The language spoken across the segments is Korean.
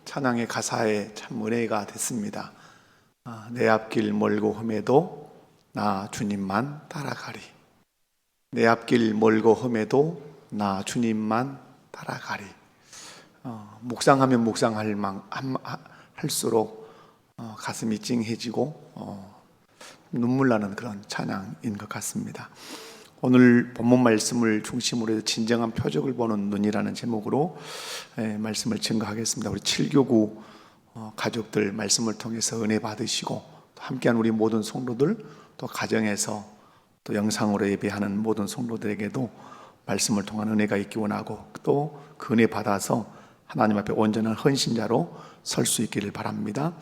찬양의 가사에 참 은혜가 됐습니다. 내 앞길 멀고 험해도 나 주님만 따라가리. 내 앞길 멀고 험해도 나 주님만 따라가리. 묵상하면 묵상할수록 가슴이 찡해지고 눈물 나는 그런 찬양인 것 같습니다. 오늘 본문 말씀을 중심으로 해서 진정한 표적을 보는 눈이라는 제목으로 말씀을 증거하겠습니다. 우리 7교구 가족들 말씀을 통해서 은혜 받으시고 또 함께한 우리 모든 성도들, 또 가정에서 또 영상으로 예배하는 모든 성도들에게도 말씀을 통한 은혜가 있기 원하고 또 그 은혜 받아서 하나님 앞에 온전한 헌신자로 설 수 있기를 바랍니다.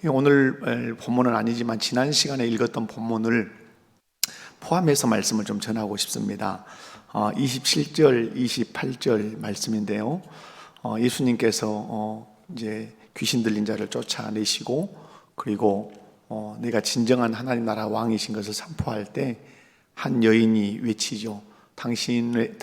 오늘 본문은 아니지만 지난 시간에 읽었던 본문을 포함해서 말씀을 좀 전하고 싶습니다. 27절, 28절 말씀인데요. 예수님께서 이제 귀신 들린 자를 쫓아내시고 그리고 내가 진정한 하나님 나라 왕이신 것을 선포할 때 한 여인이 외치죠. 당신을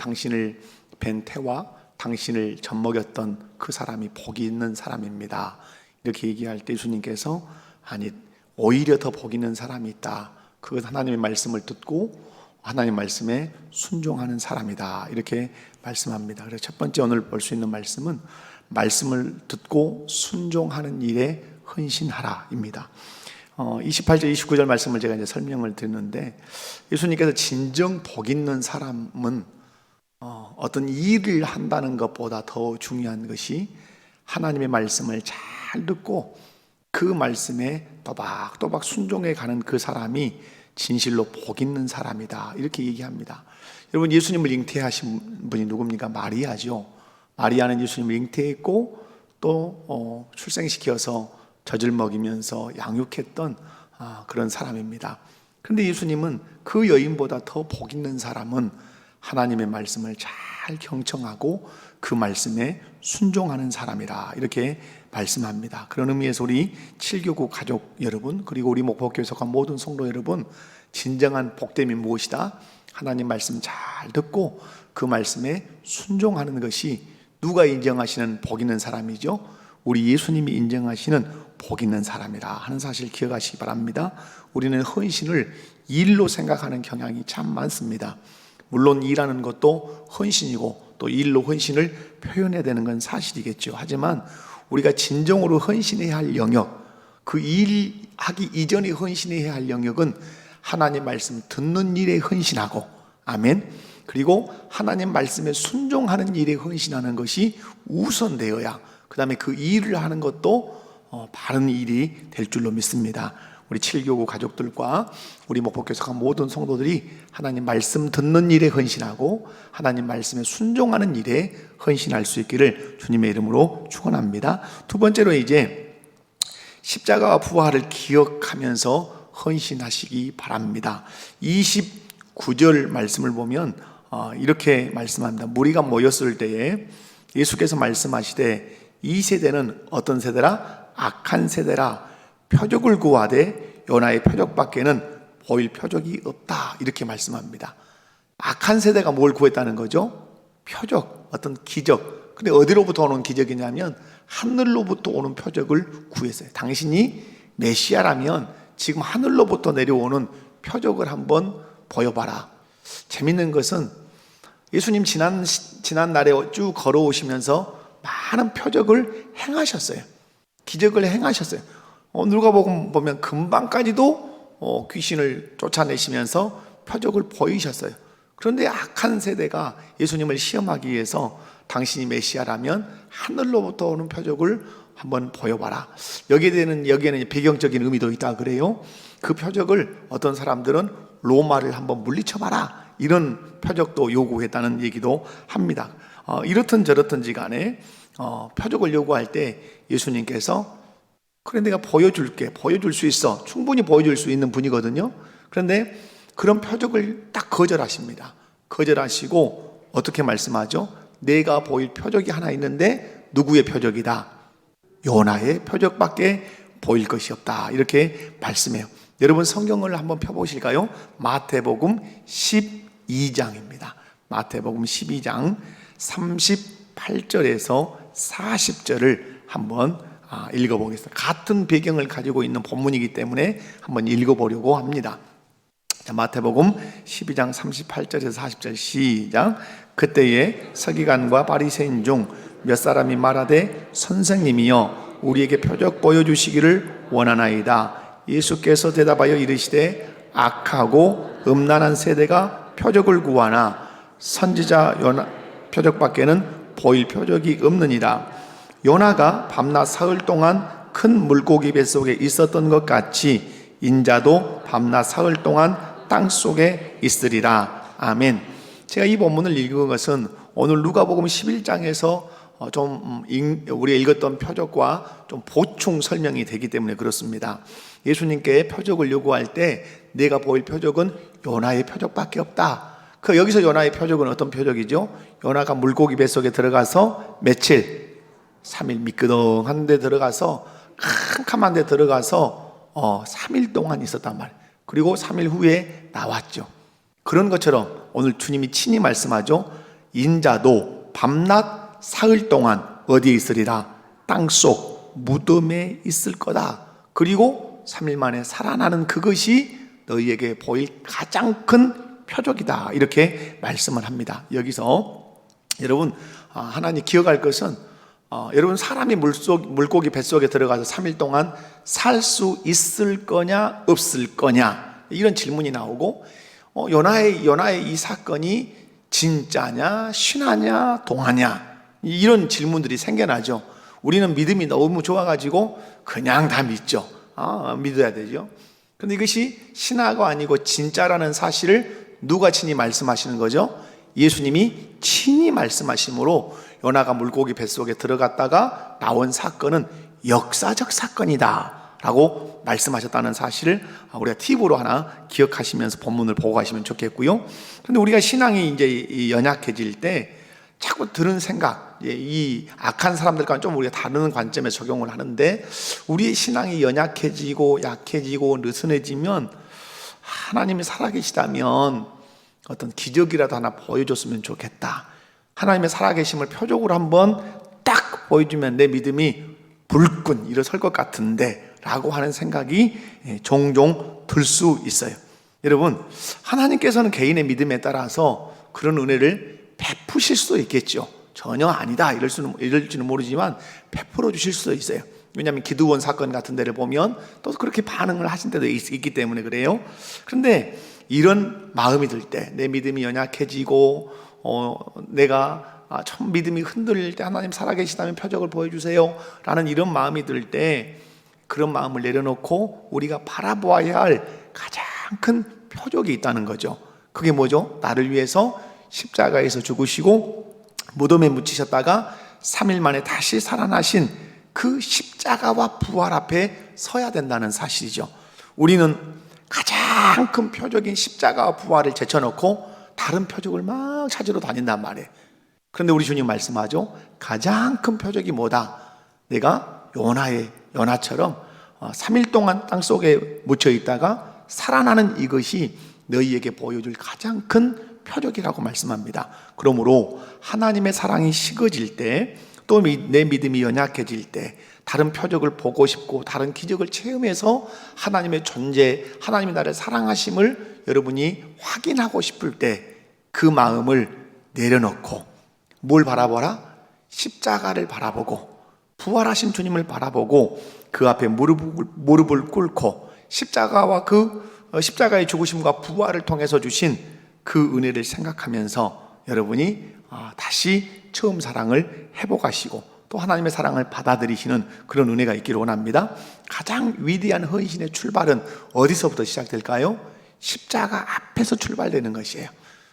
뵌 태와 당신을 젖먹였던 그 사람이 복이 있는 사람입니다. 이렇게 얘기할 때 예수님께서 아니, 오히려 더 복이 있는 사람이 있다. 그것 하나님의 말씀을 듣고 하나님 말씀에 순종하는 사람이다. 이렇게 말씀합니다. 그래서 첫 번째 오늘 볼 수 있는 말씀은 말씀을 듣고 순종하는 일에 헌신하라입니다. 28절, 29절 말씀을 제가 이제 설명을 드렸는데 예수님께서 진정 복 있는 사람은 어떤 일을 한다는 것보다 더 중요한 것이 하나님의 말씀을 잘 듣고 그 말씀에 또박또박 순종해 가는 그 사람이 진실로 복 있는 사람이다. 이렇게 얘기합니다. 여러분, 예수님을 잉태하신 분이 누굽니까? 마리아죠. 마리아는 예수님을 잉태했고 또 출생시켜서 젖을 먹이면서 양육했던 그런 사람입니다. 그런데 예수님은 그 여인보다 더 복 있는 사람은 하나님의 말씀을 잘 경청하고 그 말씀에 순종하는 사람이라 이렇게 말씀합니다. 그런 의미에서 우리 7교구 가족 여러분, 그리고 우리 목포교회 속한 모든 성도 여러분, 진정한 복됨이 무엇이다? 하나님 말씀 잘 듣고 그 말씀에 순종하는 것이 누가 인정하시는 복 있는 사람이죠? 우리 예수님이 인정하시는 복 있는 사람이라 하는 사실 기억하시기 바랍니다. 우리는 헌신을 일로 생각하는 경향이 참 많습니다. 물론 일하는 것도 헌신이고 또 일로 헌신을 표현해야 되는 건 사실이겠죠. 하지만 우리가 진정으로 헌신해야 할 영역, 그 일하기 이전에 헌신해야 할 영역은 하나님 말씀 듣는 일에 헌신하고, 아멘, 그리고 하나님 말씀에 순종하는 일에 헌신하는 것이 우선되어야 그 다음에 그 일을 하는 것도 바른 일이 될 줄로 믿습니다. 우리 7교구 가족들과 우리 목포교회 속한 모든 성도들이 하나님 말씀 듣는 일에 헌신하고 하나님 말씀에 순종하는 일에 헌신할 수 있기를 주님의 이름으로 축원합니다. 두 번째로 이제 십자가와 부활을 기억하면서 헌신하시기 바랍니다. 29절 말씀을 보면 이렇게 말씀합니다. 무리가 모였을 때에 예수께서 말씀하시되 이 세대는 어떤 세대라? 악한 세대라. 표적을 구하되 요나의 표적밖에는 보일 표적이 없다. 이렇게 말씀합니다. 악한 세대가 뭘 구했다는 거죠? 표적, 어떤 기적. 근데 어디로부터 오는 기적이냐면 하늘로부터 오는 표적을 구했어요. 당신이 메시아라면 지금 하늘로부터 내려오는 표적을 한번 보여봐라. 재밌는 것은 예수님 지난 날에 쭉 걸어오시면서 많은 표적을 행하셨어요. 기적을 행하셨어요. 누가복음 보면 금방까지도 귀신을 쫓아내시면서 표적을 보이셨어요. 그런데 악한 세대가 예수님을 시험하기 위해서 당신이 메시아라면 하늘로부터 오는 표적을 한번 보여봐라. 여기에는 배경적인 의미도 있다 그래요. 그 표적을 어떤 사람들은 로마를 한번 물리쳐봐라. 이런 표적도 요구했다는 얘기도 합니다. 이렇든 저렇든지 간에 표적을 요구할 때 예수님께서 그래 내가 보여줄게, 보여줄 수 있어, 충분히 보여줄 수 있는 분이거든요. 그런데 그런 표적을 딱 거절하십니다. 거절하시고 어떻게 말씀하죠? 내가 보일 표적이 하나 있는데 누구의 표적이다? 요나의 표적밖에 보일 것이 없다. 이렇게 말씀해요. 여러분 성경을 한번 펴보실까요? 마태복음 12장입니다. 마태복음 12장 38절에서 40절을 한번 읽어보겠습니다. 같은 배경을 가지고 있는 본문이기 때문에 한번 읽어보려고 합니다. 자, 마태복음 12장 38절에서 40절 시작. 그때에 서기관과 바리새인 중 몇 사람이 말하되 선생님이여 우리에게 표적 보여주시기를 원하나이다. 예수께서 대답하여 이르시되 악하고 음란한 세대가 표적을 구하나 선지자 요나 표적밖에는 보일 표적이 없느니라. 요나가 밤낮 사흘 동안 큰 물고기 뱃속에 있었던 것 같이 인자도 밤낮 사흘 동안 땅속에 있으리라. 아멘. 제가 이 본문을 읽은 것은 오늘 누가복음 11장에서 우리가 읽었던 표적과 좀 보충 설명이 되기 때문에 그렇습니다. 예수님께 표적을 요구할 때 내가 보일 표적은 요나의 표적밖에 없다. 여기서 요나의 표적은 어떤 표적이죠? 요나가 물고기 뱃속에 들어가서 며칠? 3일 미끄덩한 데 들어가서 캄캄한 데 들어가서 3일 동안 있었단 말이에요. 그리고 3일 후에 나왔죠. 그런 것처럼 오늘 주님이 친히 말씀하죠. 인자도 밤낮 사흘 동안 어디에 있으리라? 땅속 무덤에 있을 거다. 그리고 3일 만에 살아나는 그것이 너희에게 보일 가장 큰 표적이다. 이렇게 말씀을 합니다. 여기서 여러분 하나님 기억할 것은 여러분 사람이 물고기 뱃속에 들어가서 3일 동안 살 수 있을 거냐 없을 거냐 이런 질문이 나오고 요나의 이 사건이 진짜냐 신화냐 동화냐 이런 질문들이 생겨나죠. 우리는 믿음이 너무 좋아가지고 그냥 다 믿죠. 믿어야 되죠. 그런데 이것이 신화가 아니고 진짜라는 사실을 누가 친히 말씀하시는 거죠? 예수님이 친히 말씀하심으로 요나가 물고기 뱃속에 들어갔다가 나온 사건은 역사적 사건이다 라고 말씀하셨다는 사실을 우리가 팁으로 하나 기억하시면서 본문을 보고 가시면 좋겠고요. 그런데 우리가 신앙이 이제 연약해질 때 자꾸 드는 생각, 이 악한 사람들과는 좀 우리가 다른 관점에 적용을 하는데 우리의 신앙이 연약해지고 약해지고 느슨해지면 하나님이 살아계시다면 어떤 기적이라도 하나 보여줬으면 좋겠다. 하나님의 살아계심을 표적으로 한번 딱 보여주면 내 믿음이 불끈 일어설 것 같은데 라고 하는 생각이 종종 들 수 있어요. 여러분 하나님께서는 개인의 믿음에 따라서 그런 은혜를 베푸실 수도 있겠죠. 전혀 아니다 이럴지는 모르지만 베풀어 주실 수도 있어요. 왜냐하면 기드온 사건 같은 데를 보면 또 그렇게 반응을 하신 때도 있기 때문에 그래요. 그런데 이런 마음이 들 때 내 믿음이 연약해지고 내가 참 믿음이 흔들릴 때 하나님 살아계시다면 표적을 보여주세요 라는 이런 마음이 들 때 그런 마음을 내려놓고 우리가 바라보아야 할 가장 큰 표적이 있다는 거죠. 그게 뭐죠? 나를 위해서 십자가에서 죽으시고 무덤에 묻히셨다가 3일 만에 다시 살아나신 그 십자가와 부활 앞에 서야 된다는 사실이죠. 우리는 가장 큰 표적인 십자가와 부활을 제쳐놓고 다른 표적을 막 찾으러 다닌단 말이에요. 그런데 우리 주님 말씀하죠. 가장 큰 표적이 뭐다? 내가 요나처럼 3일 동안 땅속에 묻혀 있다가 살아나는 이것이 너희에게 보여줄 가장 큰 표적이라고 말씀합니다. 그러므로 하나님의 사랑이 식어질 때 또 내 믿음이 연약해질 때 다른 표적을 보고 싶고 다른 기적을 체험해서 하나님의 존재, 하나님이 나를 사랑하심을 여러분이 확인하고 싶을 때 그 마음을 내려놓고 뭘 바라보라? 십자가를 바라보고 부활하신 주님을 바라보고 그 앞에 무릎을 꿇고 십자가와 십자가의 죽으심과 부활을 통해서 주신 그 은혜를 생각하면서 여러분이 다시 처음 사랑을 회복하시고 또 하나님의 사랑을 받아들이시는 그런 은혜가 있기를 원합니다. 가장 위대한 헌신의 출발은 어디서부터 시작될까요? 십자가 앞에서 출발되는 것이에요.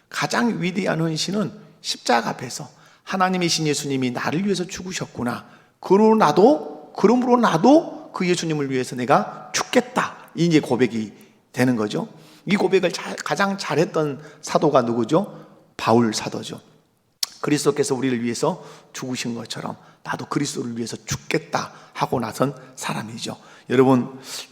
가장 위대한 헌신은 십자가 앞에서 하나님이신 예수님이 나를 위해서 죽으셨구나. 그러므로 나도 그 예수님을 위해서 내가 죽겠다. 이제 고백이 되는 거죠. 이 고백을 가장 잘했던 사도가 누구죠? 바울 사도죠. 그리스도께서 우리를 위해서 죽으신 것처럼 나도 그리스도를 위해서 죽겠다 하고 나선 사람이죠.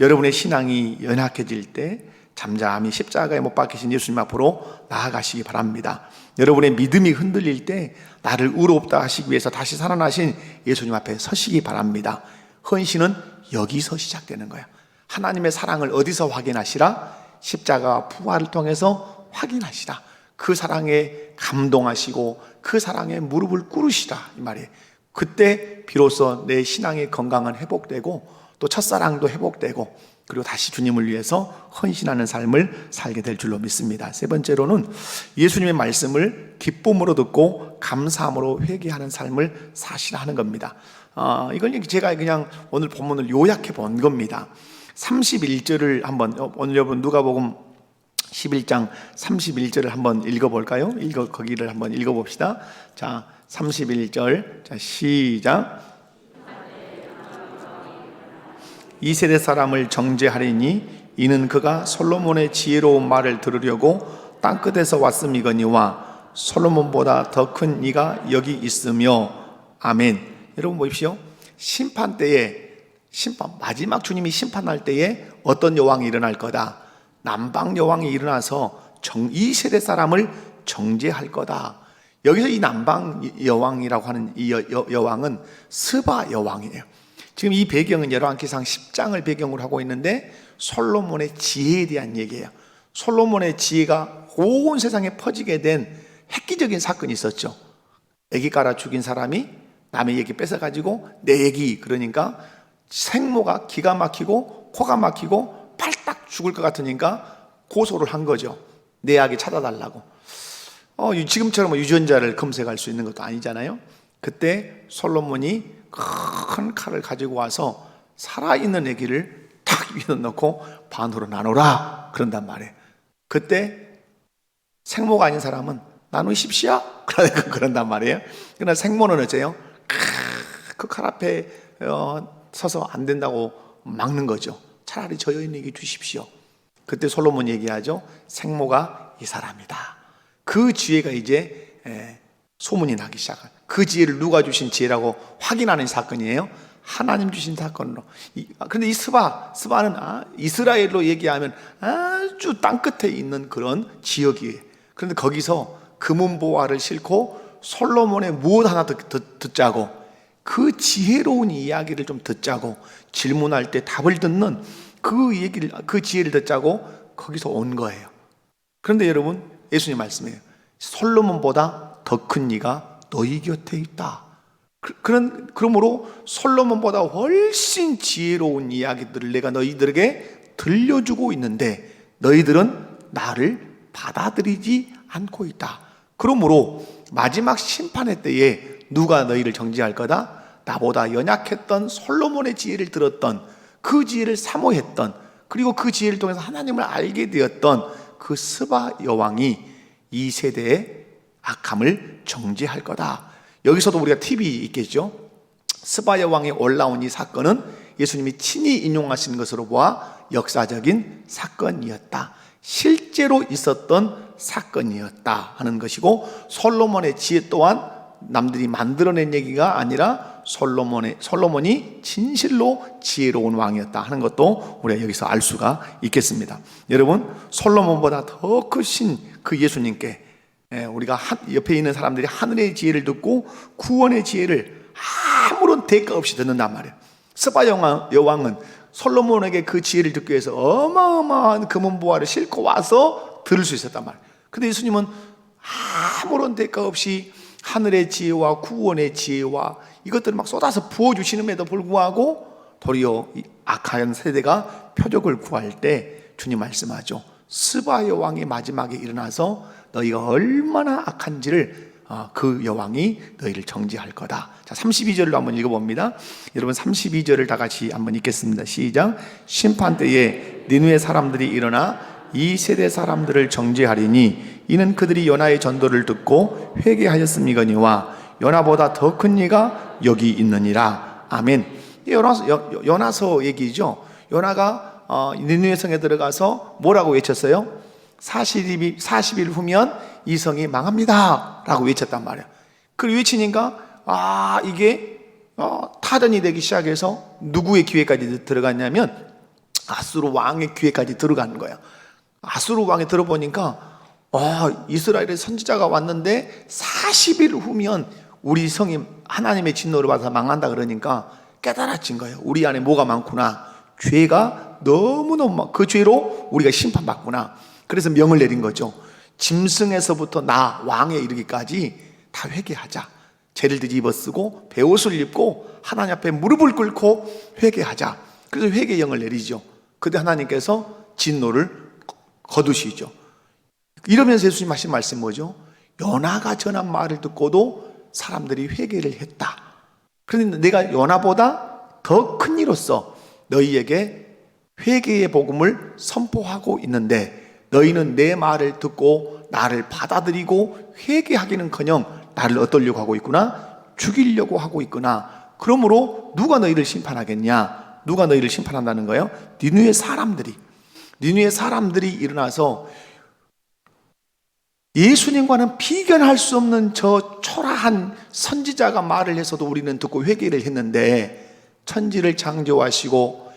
여러분의 신앙이 연약해질 때 잠잠히 십자가에 못 박히신 예수님 앞으로 나아가시기 바랍니다. 여러분의 믿음이 흔들릴 때 나를 의롭다 하시기 위해서 다시 살아나신 예수님 앞에 서시기 바랍니다. 헌신은 여기서 시작되는 거예요. 하나님의 사랑을 어디서 확인하시라? 십자가와 부활을 통해서 확인하시라. 그 사랑에 감동하시고 그 사랑에 무릎을 꿇으시라 이 말이에요. 그때 비로소 내 신앙의 건강은 회복되고 또 첫사랑도 회복되고 그리고 다시 주님을 위해서 헌신하는 삶을 살게 될 줄로 믿습니다. 세 번째로는 예수님의 말씀을 기쁨으로 듣고 감사함으로 회개하는 삶을 사실하는 겁니다. 이걸 제가 그냥 오늘 본문을 요약해 본 겁니다. 31절을 한번 오늘 여러분 누가복음 11장 31절을 한번 읽어볼까요? 거기를 한번 읽어봅시다. 자, 31절. 자, 시작. 이 세대 사람을 정죄하리니 이는 그가 솔로몬의 지혜로운 말을 들으려고 땅끝에서 왔음이거니와 솔로몬보다 더 큰 이가 여기 있으며. 아멘. 여러분 보십시오. 심판 때에 마지막 주님이 심판할 때에 어떤 여왕이 일어날 거다. 남방 여왕이 일어나서 이 세대 사람을 정죄할 거다. 여기서 이 남방 여왕이라고 하는 이 여왕은 스바 여왕이에요. 지금 이 배경은 열왕기상 10장을 배경으로 하고 있는데 솔로몬의 지혜에 대한 얘기예요. 솔로몬의 지혜가 온 세상에 퍼지게 된 획기적인 사건이 있었죠. 애기 깔아 죽인 사람이 남의 얘기 뺏어가지고 내 얘기, 그러니까 생모가 기가 막히고 코가 막히고 팔딱 죽을 것 같으니까 고소를 한 거죠. 내 아기 찾아달라고. 지금처럼 유전자를 검색할 수 있는 것도 아니잖아요. 그때 솔로몬이 큰 칼을 가지고 와서 살아있는 아기를 탁 위에 넣고 반으로 나누라 그런단 말이에요. 그때 생모가 아닌 사람은 나누십시오 그런단 말이에요. 그러나 생모는 어째요? 그 칼 앞에 서서 안 된다고 막는 거죠. 차라리 저 여인에게 주십시오. 그때 솔로몬이 얘기하죠. 생모가 이 사람이다. 그 지혜가 이제 소문이 나기 시작한, 그 지혜를 누가 주신 지혜라고 확인하는 사건이에요. 하나님 주신 사건으로. 그런데 이 스바는 이스라엘로 얘기하면 아주 땅끝에 있는 그런 지역이에요. 그런데 거기서 금은보화를 싣고 솔로몬의 무엇 하나 듣자고, 그 지혜로운 이야기를 좀 듣자고, 질문할 때 답을 듣는 그 지혜를 듣자고 거기서 온 거예요. 그런데 여러분, 예수님 말씀이에요. 솔로몬보다 더 큰 이가 너희 곁에 있다. 그러므로 솔로몬보다 훨씬 지혜로운 이야기들을 내가 너희들에게 들려주고 있는데 너희들은 나를 받아들이지 않고 있다. 그러므로 마지막 심판의 때에 누가 너희를 정죄할 거다? 나보다 연약했던 솔로몬의 지혜를 들었던, 그 지혜를 사모했던, 그리고 그 지혜를 통해서 하나님을 알게 되었던 그 스바 여왕이 이 세대의 악함을 정죄할 거다. 여기서도 우리가 팁이 있겠죠. 스바 여왕이 올라온 이 사건은 예수님이 친히 인용하신 것으로 보아 역사적인 사건이었다. 실제로 있었던 사건이었다 하는 것이고, 솔로몬의 지혜 또한 남들이 만들어낸 얘기가 아니라 솔로몬이 진실로 지혜로운 왕이었다 하는 것도 우리가 여기서 알 수가 있겠습니다. 여러분, 솔로몬보다 더 크신 그 예수님께 우리가 옆에 있는 사람들이 하늘의 지혜를 듣고 구원의 지혜를 아무런 대가 없이 듣는단 말이에요. 스바 여왕은 솔로몬에게 그 지혜를 듣기 위해서 어마어마한 금은보화를 싣고 와서 들을 수 있었단 말이에요. 근데 예수님은 아무런 대가 없이 하늘의 지혜와 구원의 지혜와 이것들을 막 쏟아서 부어주시는데도 불구하고 도리어 이 악한 세대가 표적을 구할 때 주님 말씀하죠. 스바 여왕이 마지막에 일어나서 너희가 얼마나 악한지를 그 여왕이 너희를 정죄할 거다. 자, 32절로 한번 읽어봅니다. 여러분 32절을 다 같이 한번 읽겠습니다. 시작. 심판 때에 니느웨 사람들이 일어나 이 세대 사람들을 정죄하리니 이는 그들이 요나의 전도를 듣고 회개하였음이거니와 요나보다 더 큰 이가 여기 있느니라. 아멘. 요나서 얘기죠. 요나가 니느웨 성에 들어가서 뭐라고 외쳤어요? 40일 후면 이 성이 망합니다 라고 외쳤단 말이에요. 그걸 외치니까 이게 타전이 되기 시작해서 누구의 기회까지 들어갔냐면 아수르 왕의 기회까지 들어가는 거예요. 아수르 왕이 들어보니까 이스라엘의 선지자가 왔는데 40일 후면 우리 성이 하나님의 진노를 받아서 망한다 그러니까 깨달아진 거예요. 우리 안에 뭐가 많구나. 죄가 너무너무 그 죄로 우리가 심판받구나. 그래서 명을 내린 거죠. 짐승에서부터 나 왕에 이르기까지 다 회개하자. 죄를 뒤집어쓰고 베옷을 입고 하나님 앞에 무릎을 꿇고 회개하자. 그래서 회개령을 내리죠. 그때 하나님께서 진노를 거두시죠. 이러면서 예수님 하신 말씀 뭐죠? 요나가 전한 말을 듣고도 사람들이 회개를 했다. 그런데 내가 요나보다 더 큰 이로서 너희에게 회개의 복음을 선포하고 있는데 너희는 내 말을 듣고 나를 받아들이고 회개하기는커녕 나를 어떠려고 하고 있구나? 죽이려고 하고 있구나. 그러므로 누가 너희를 심판하겠냐? 누가 너희를 심판한다는 거예요? 니느웨 사람들이 일어나서 예수님과는 비견할 수 없는 저 초라한 선지자가 말을 해서도 우리는 듣고 회개를 했는데 천지를 창조하시고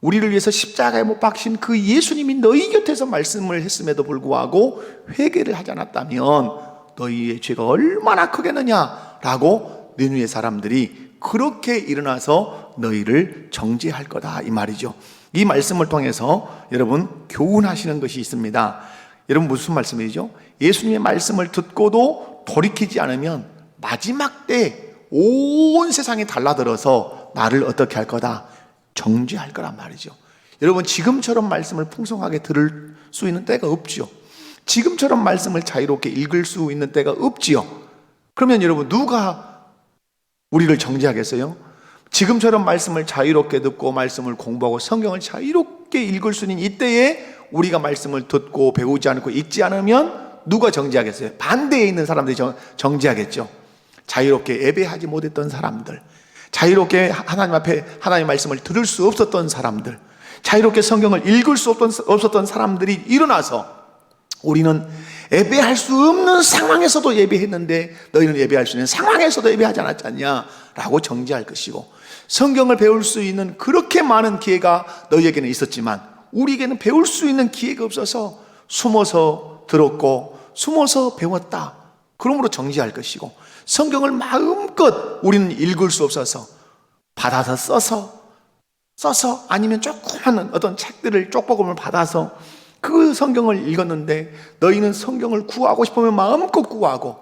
우리를 위해서 십자가에 못 박힌 그 예수님이 너희 곁에서 말씀을 했음에도 불구하고 회개를 하지 않았다면 너희의 죄가 얼마나 크겠느냐라고 니느웨 사람들이 그렇게 일어나서 너희를 정죄할 거다 이 말이죠. 이 말씀을 통해서 여러분 교훈하시는 것이 있습니다. 여러분 무슨 말씀이죠? 예수님의 말씀을 듣고도 돌이키지 않으면 마지막 때 온 세상이 달라들어서 나를 어떻게 할 거다? 정죄할 거란 말이죠. 여러분 지금처럼 말씀을 풍성하게 들을 수 있는 때가 없지요. 지금처럼 말씀을 자유롭게 읽을 수 있는 때가 없지요. 그러면 여러분 누가 우리를 정죄하겠어요? 지금처럼 말씀을 자유롭게 듣고 말씀을 공부하고 성경을 자유롭게 읽을 수 있는 이때에 우리가 말씀을 듣고 배우지 않고 읽지 않으면 누가 정죄하겠어요? 반대에 있는 사람들이 정죄하겠죠. 자유롭게 예배하지 못했던 사람들, 자유롭게 하나님 앞에 하나님의 말씀을 들을 수 없었던 사람들, 자유롭게 성경을 읽을 수 없었던 사람들이 일어나서 우리는 예배할 수 없는 상황에서도 예배했는데 너희는 예배할 수 있는 상황에서도 예배하지 않았잖냐 라고 정죄할 것이고, 성경을 배울 수 있는 그렇게 많은 기회가 너희에게는 있었지만 우리에게는 배울 수 있는 기회가 없어서 숨어서 들었고 숨어서 배웠다. 그러므로 정죄할 것이고, 성경을 마음껏 우리는 읽을 수 없어서 받아서 써서 아니면 조그마한 어떤 책들을 쪽복음을 받아서 그 성경을 읽었는데 너희는 성경을 구하고 싶으면 마음껏 구하고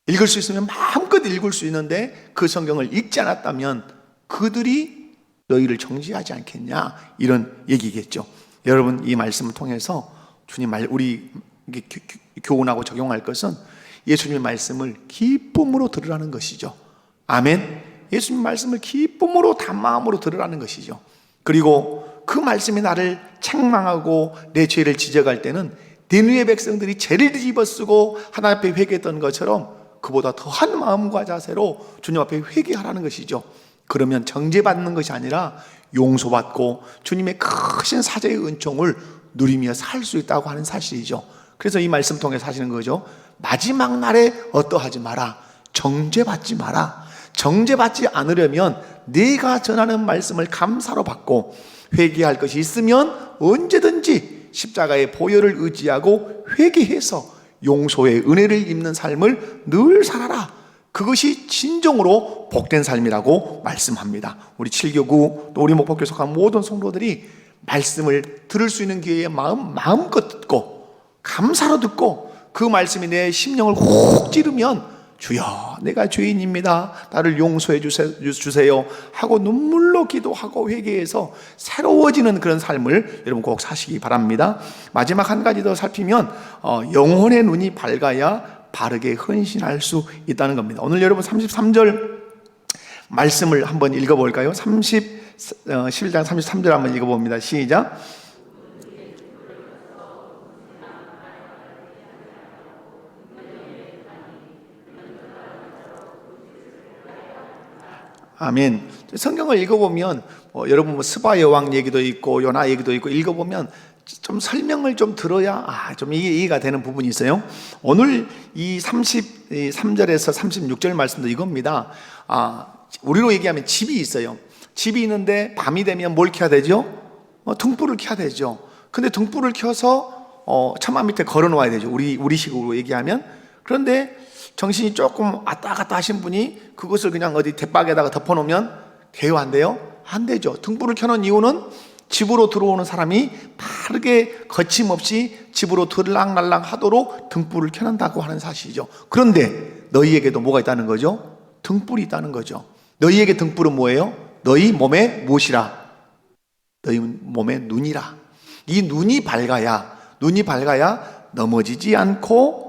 읽을 수 있으면 마음껏 읽을 수 있는데 그 성경을 읽지 않았다면 그들이 너희를 정죄하지 않겠냐, 이런 얘기겠죠. 여러분 이 말씀을 통해서 주님 우리 교훈하고 적용할 것은 예수님의 말씀을 기쁨으로 들으라는 것이죠. 아멘. 예수님 말씀을 기쁨으로 단마음으로 들으라는 것이죠. 그리고 그 말씀이 나를 책망하고 내 죄를 지적할 때는 니느웨 백성들이 죄를 뒤집어쓰고 하나님 앞에 회개했던 것처럼 그보다 더한 마음과 자세로 주님 앞에 회개하라는 것이죠. 그러면 정죄받는 것이 아니라 용서받고 주님의 크신 사죄의 은총을 누리며 살 수 있다고 하는 사실이죠. 그래서 이 말씀 통해서 하시는 거죠. 마지막 날에 어떠하지 마라. 정죄받지 마라. 정죄받지 않으려면 네가 전하는 말씀을 감사로 받고 회개할 것이 있으면 언제든지 십자가의 보혈을 의지하고 회개해서 용서의 은혜를 입는 삶을 늘 살아라. 그것이 진정으로 복된 삶이라고 말씀합니다. 우리 7교구 또 우리 목포교회 속한 모든 성도들이 말씀을 들을 수 있는 기회에 마음껏 듣고 감사로 듣고 그 말씀이 내 심령을 훅 찌르면 주여 내가 죄인입니다, 나를 용서해 주세요 하고 눈물로 기도하고 회개해서 새로워지는 그런 삶을 여러분 꼭 사시기 바랍니다. 마지막 한 가지 더 살피면 영혼의 눈이 밝아야 바르게 헌신할 수 있다는 겁니다. 오늘 여러분 33절 말씀을 한번 읽어볼까요? 11장 33절 한번 읽어봅니다. 시작. 아멘. 성경을 읽어보면 여러분 스바 여왕 얘기도 있고 요나 얘기도 있고 읽어보면 좀 설명을 좀 들어야 좀 이해가 되는 부분이 있어요. 오늘 이 33절에서 36절 말씀도 이겁니다. 우리로 얘기하면 집이 있어요. 집이 있는데 밤이 되면 뭘 켜야 되죠? 등불을 켜야 되죠. 근데 등불을 켜서 차마 밑에 걸어 놓아야 되죠. 우리식으로 얘기하면. 그런데 정신이 조금 왔다 갔다 하신 분이 그것을 그냥 어디 대박에다가 덮어 놓으면 돼요, 안 돼요? 안 되죠. 등불을 켜놓은 이유는 집으로 들어오는 사람이 바르게 거침없이 집으로 들락날락 하도록 등불을 켜놓는다고 하는 사실이죠. 그런데 너희에게도 뭐가 있다는 거죠? 등불이 있다는 거죠. 너희에게 등불은 뭐예요? 너희 몸의 무엇이라? 너희 몸의 눈이라. 이 눈이 밝아야 넘어지지 않고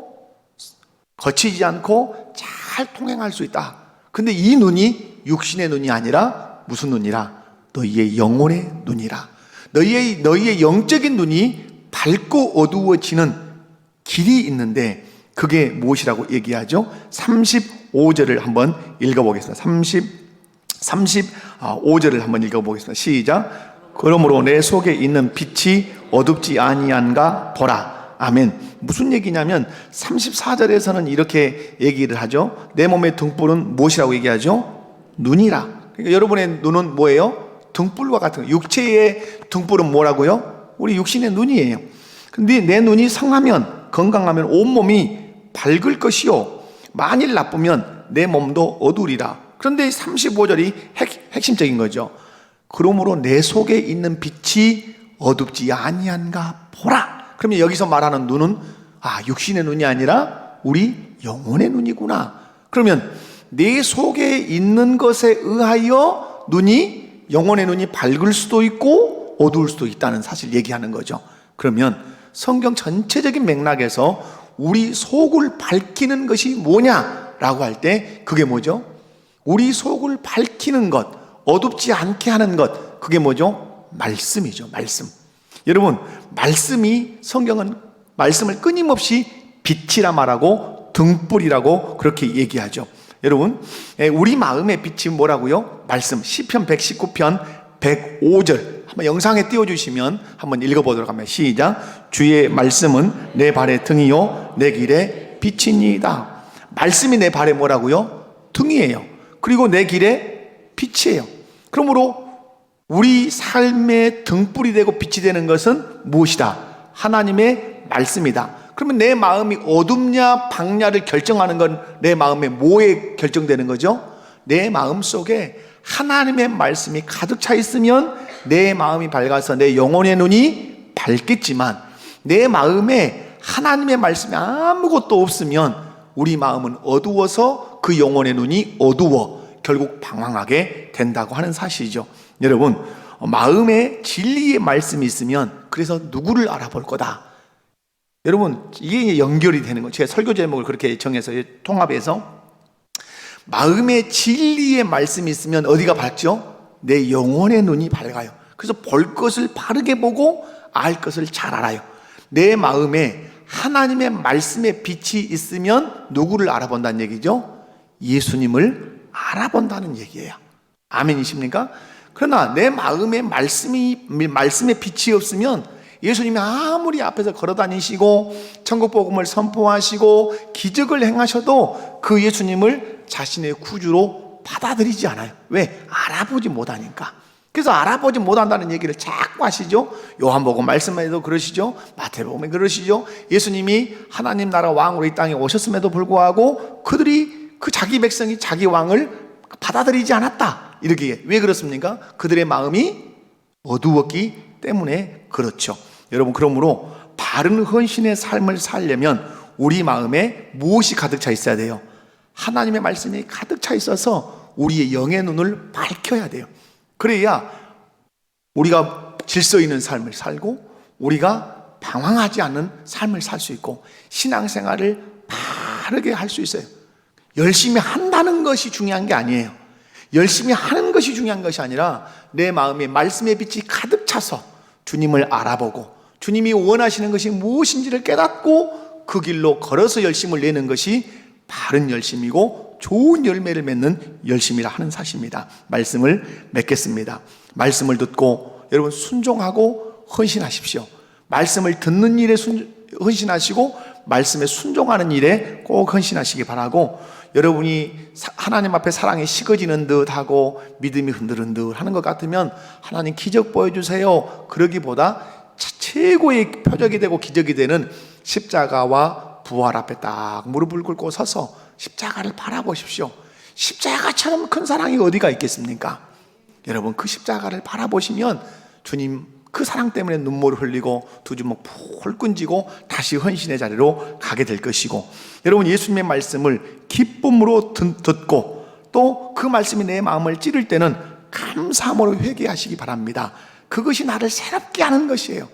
거치지 않고 잘 통행할 수 있다. 근데 이 눈이 육신의 눈이 아니라 무슨 눈이라? 너희의 영혼의 눈이라. 너희의 영적인 눈이 밝고 어두워지는 길이 있는데 그게 무엇이라고 얘기하죠? 35절을 한번 읽어보겠습니다. 35절을 한번 읽어보겠습니다. 시작. 그러므로 내 속에 있는 빛이 어둡지 아니한가 보라. 아멘. 무슨 얘기냐면 34절에서는 이렇게 얘기를 하죠. 내 몸의 등불은 무엇이라고 얘기하죠? 눈이라. 그러니까 여러분의 눈은 뭐예요? 등불과 같은 거예요. 육체의 등불은 뭐라고요? 우리 육신의 눈이에요. 근데 내 눈이 상하면, 건강하면 온몸이 밝을 것이요 만일 나쁘면 내 몸도 어두리라. 그런데 35절이 핵심적인 거죠. 그러므로 내 속에 있는 빛이 어둡지 아니한가 보라. 그러면 여기서 말하는 눈은 육신의 눈이 아니라 우리 영혼의 눈이구나. 그러면 내 속에 있는 것에 의하여 영혼의 눈이 밝을 수도 있고 어두울 수도 있다는 사실을 얘기하는 거죠. 그러면 성경 전체적인 맥락에서 우리 속을 밝히는 것이 뭐냐라고 할 때 그게 뭐죠? 우리 속을 밝히는 것, 어둡지 않게 하는 것, 그게 뭐죠? 말씀이죠. 말씀. 여러분, 성경은 말씀을 끊임없이 빛이라 말하고 등불이라고 그렇게 얘기하죠. 여러분, 우리 마음의 빛이 뭐라고요? 말씀. 시편 119편 105절 한번 영상에 띄워주시면 한번 읽어보도록 합니다. 시작. 주의 말씀은 내 발의 등이요 내 길의 빛이니이다. 말씀이 내 발에 뭐라고요? 등이에요. 그리고 내 길의 빛이에요. 그러므로 우리 삶의 등불이 되고 빛이 되는 것은 무엇이다? 하나님의 말씀이다. 그러면 내 마음이 어둡냐 밝냐를 결정하는 건 내 마음에 뭐에 결정되는 거죠? 내 마음 속에 하나님의 말씀이 가득 차 있으면 내 마음이 밝아서 내 영혼의 눈이 밝겠지만 내 마음에 하나님의 말씀이 아무것도 없으면 우리 마음은 어두워서 그 영혼의 눈이 어두워 결국 방황하게 된다고 하는 사실이죠. 여러분, 마음에 진리의 말씀이 있으면 그래서 누구를 알아볼 거다. 여러분, 이게 연결이 되는 거예요. 제가 설교 제목을 그렇게 정해서 통합해서 마음에 진리의 말씀이 있으면 어디가 밝죠? 내 영혼의 눈이 밝아요. 그래서 볼 것을 바르게 보고 알 것을 잘 알아요. 내 마음에 하나님의 말씀의 빛이 있으면 누구를 알아본다는 얘기죠? 예수님을 알아본다는 얘기예요. 아멘이십니까? 그러나 내 마음에 말씀의 빛이 없으면 예수님이 아무리 앞에서 걸어 다니시고 천국 복음을 선포하시고 기적을 행하셔도 그 예수님을 자신의 구주로 받아들이지 않아요. 왜? 알아보지 못하니까. 그래서 알아보지 못한다는 얘기를 자꾸 하시죠. 요한복음 말씀에도 그러시죠. 마태복음에 그러시죠. 예수님이 하나님 나라 왕으로 이 땅에 오셨음에도 불구하고 그들이 그 자기 백성이 자기 왕을 받아들이지 않았다. 이렇게. 왜 그렇습니까? 그들의 마음이 어두웠기 때문에 그렇죠. 여러분, 그러므로 바른 헌신의 삶을 살려면 우리 마음에 무엇이 가득 차 있어야 돼요? 하나님의 말씀이 가득 차 있어서 우리의 영의 눈을 밝혀야 돼요. 그래야 우리가 질서 있는 삶을 살고 우리가 방황하지 않는 삶을 살 수 있고 신앙생활을 바르게 할 수 있어요. 열심히 한다는 것이 중요한 게 아니에요. 열심히 하는 것이 중요한 것이 아니라 내 마음에 말씀의 빛이 가득 차서 주님을 알아보고 주님이 원하시는 것이 무엇인지를 깨닫고 그 길로 걸어서 열심을 내는 것이 바른 열심이고 좋은 열매를 맺는 열심이라 하는 사실입니다. 말씀을 맺겠습니다. 말씀을 듣고 여러분 순종하고 헌신하십시오. 말씀을 듣는 일에 헌신하시고 말씀에 순종하는 일에 꼭 헌신하시기 바라고, 여러분이 하나님 앞에 사랑이 식어지는 듯 하고 믿음이 흔들흔들 하는 것 같으면 하나님 기적 보여주세요 그러기보다 최고의 표적이 되고 기적이 되는 십자가와 부활 앞에 딱 무릎을 꿇고 서서 십자가를 바라보십시오. 십자가처럼 큰 사랑이 어디가 있겠습니까? 여러분, 그 십자가를 바라보시면 주님 그 사랑 때문에 눈물을 흘리고 두 주먹 푹 끈지고 다시 헌신의 자리로 가게 될 것이고, 여러분 예수님의 말씀을 기쁨으로 듣고 또 그 말씀이 내 마음을 찌를 때는 감사함으로 회개하시기 바랍니다. 그것이 나를 새롭게 하는 것이에요.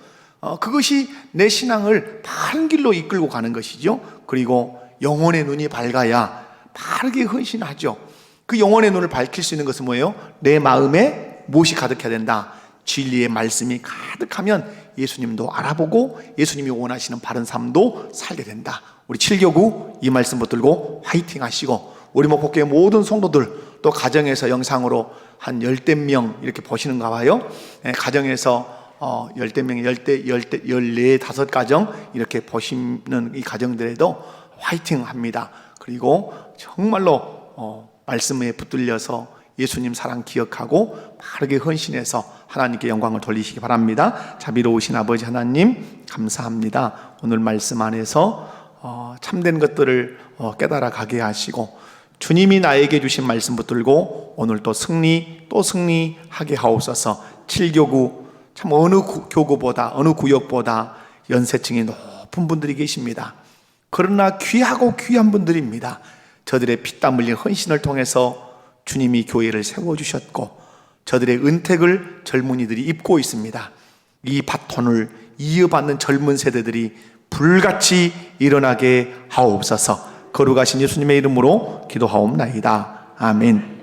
그것이 내 신앙을 바른 길로 이끌고 가는 것이죠. 그리고 영혼의 눈이 밝아야 바르게 헌신하죠. 그 영혼의 눈을 밝힐 수 있는 것은 뭐예요? 내 마음에 무엇이 가득해야 된다? 진리의 말씀이 가득하면 예수님도 알아보고 예수님이 원하시는 바른 삶도 살게 된다. 우리 7교구 이 말씀 붙들고 화이팅 하시고, 우리 목포교회 모든 성도들 또 가정에서 영상으로 한 10명 이렇게 보시는가 봐요. 가정에서 10명, 14, 5가정 이렇게 보시는 이 가정들에도 화이팅 합니다. 그리고 정말로 말씀에 붙들려서 예수님 사랑 기억하고 바르게 헌신해서 하나님께 영광을 돌리시기 바랍니다. 자비로우신 아버지 하나님, 감사합니다. 오늘 말씀 안에서 참된 것들을 깨달아 가게 하시고, 주님이 나에게 주신 말씀 붙들고 오늘 또 승리하게 하옵소서. 7교구 참 어느 교구보다 어느 구역보다 연세층이 높은 분들이 계십니다. 그러나 귀하고 귀한 분들입니다. 저들의 피땀 흘린 헌신을 통해서 주님이 교회를 세워주셨고 저들의 은택을 젊은이들이 입고 있습니다. 이 바톤을 이어받는 젊은 세대들이 불같이 일어나게 하옵소서. 거룩하신 예수님의 이름으로 기도하옵나이다. 아멘.